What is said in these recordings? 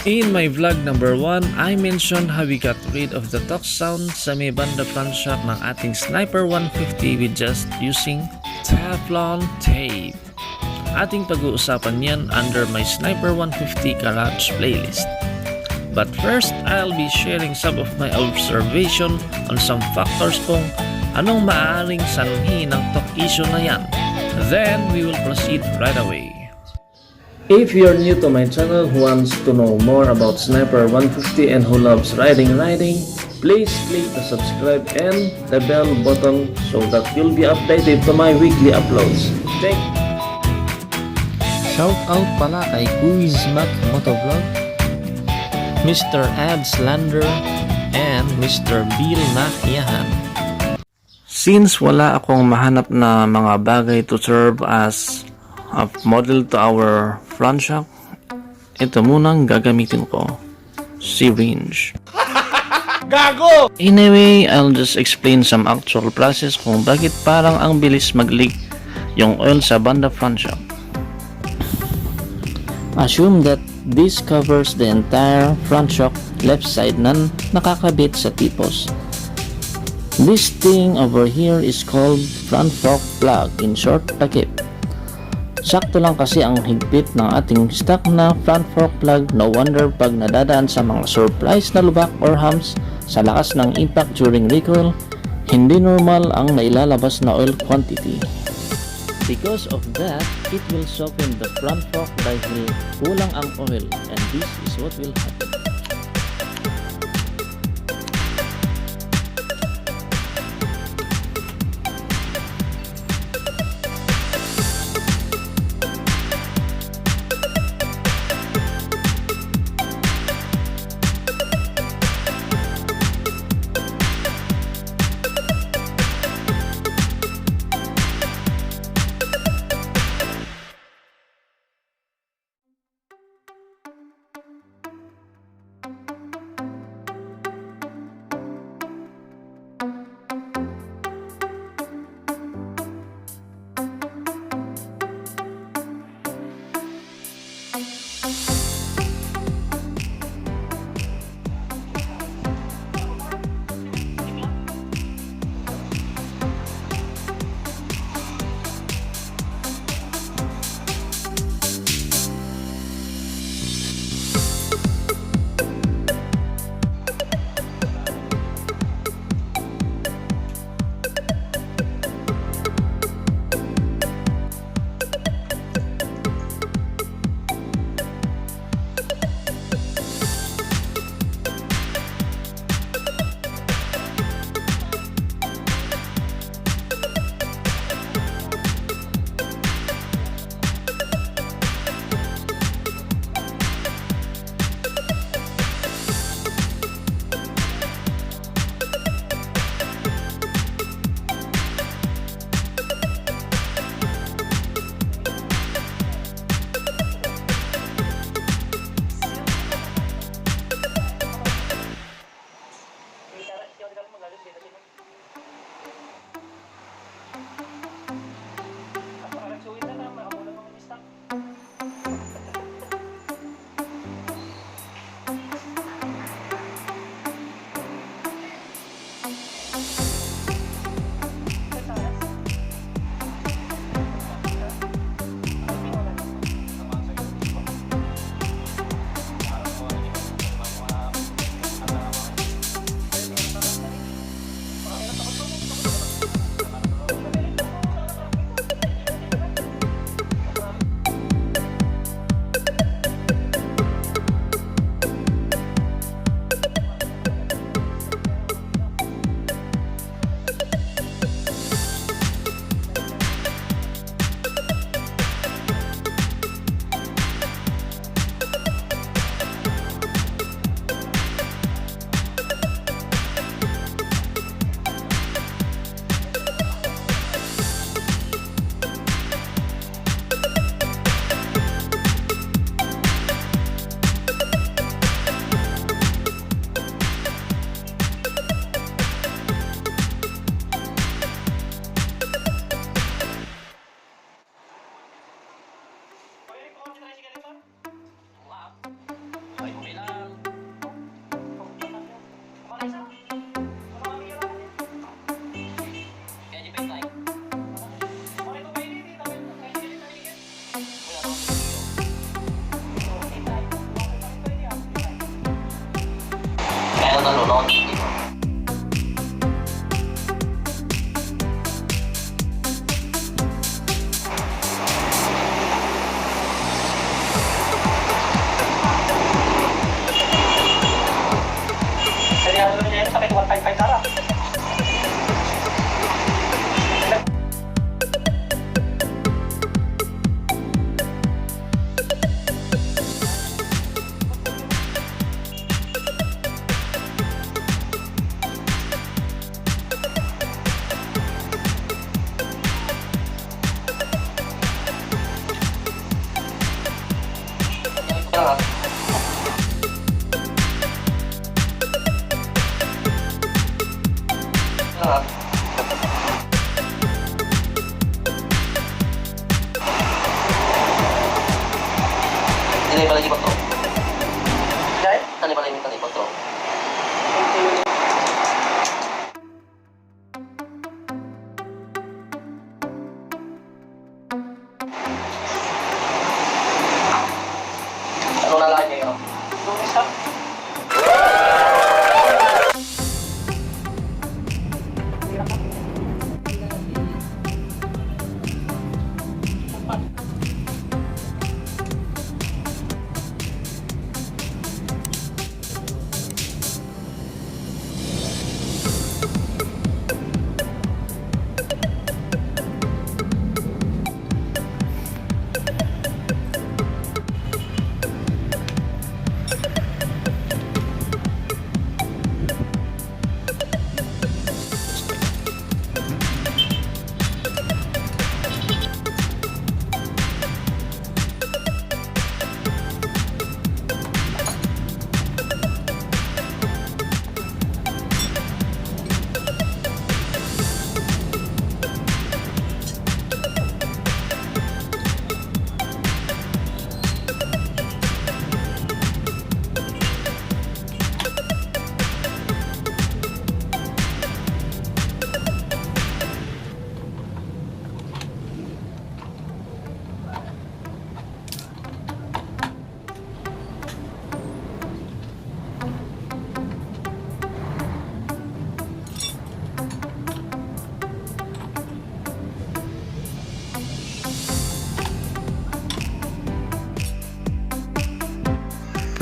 In my vlog number 1, I mentioned how we got rid of the talk sound sa may banda Frontshock ng ating Sniper150 with just using Teflon tape. Ating pag-uusapan yan under my Sniper150 Garage playlist. But first, I'll be sharing some of my observation on some factors kung anong maaaring sanhi ng talk issue na yan. Then, we will proceed right away. If you're new to my channel who wants to know more about Sniper150 and who loves riding, please click the subscribe and the bell button so that you'll be updated to my weekly uploads. Thank you. Shout out pala kay Quiz Mac Motovlog, Mr. Ad Slander, and Mr. Bill Nakiyahan. Since wala akong mahanap na mga bagay to serve as a model to our Frontshock, ito munang gagamitin ko, syringe. Gago! Anyway, I'll just explain some actual process kung bakit parang ang bilis mag-leak yung oil sa banda Frontshock. Assume that this covers the entire Frontshock left side na nakakabit sa tipos. This thing over here is called Frontshock plug, in short, takip. Sakto lang kasi ang higpit ng ating stock na front fork plug, no wonder pag nadadaan sa mga surprise na lubak or humps sa lakas ng impact during recoil, hindi normal ang nailalabas na oil quantity. Because of that, it will soak in the front fork dahil kulang ang oil, and this is what will happen. Kaya nalulunod dito. Jadi yang dulunya ini sampai 155 cara. Ini pala yung kontrol. Dahil, Tani pala yung kontrol. Ano na lang kayo? yung isa,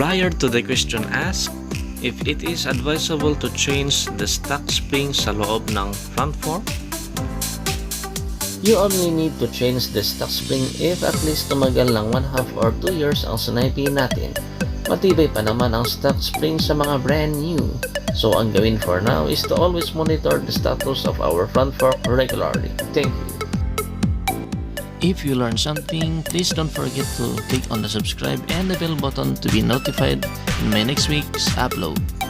Prior to the question asked, if it is advisable to change the stock spring sa loob ng front fork, You only need to change the stock spring if at least tumagal ng 1.5 or 2 years ang Sniper natin. Matibay pa naman ang stock spring sa mga brand new. So ang gawin for now is to always monitor the status of our front fork regularly. Thank you. if you learned something, please don't forget to click on the subscribe and the bell button to be notified in my next week's upload.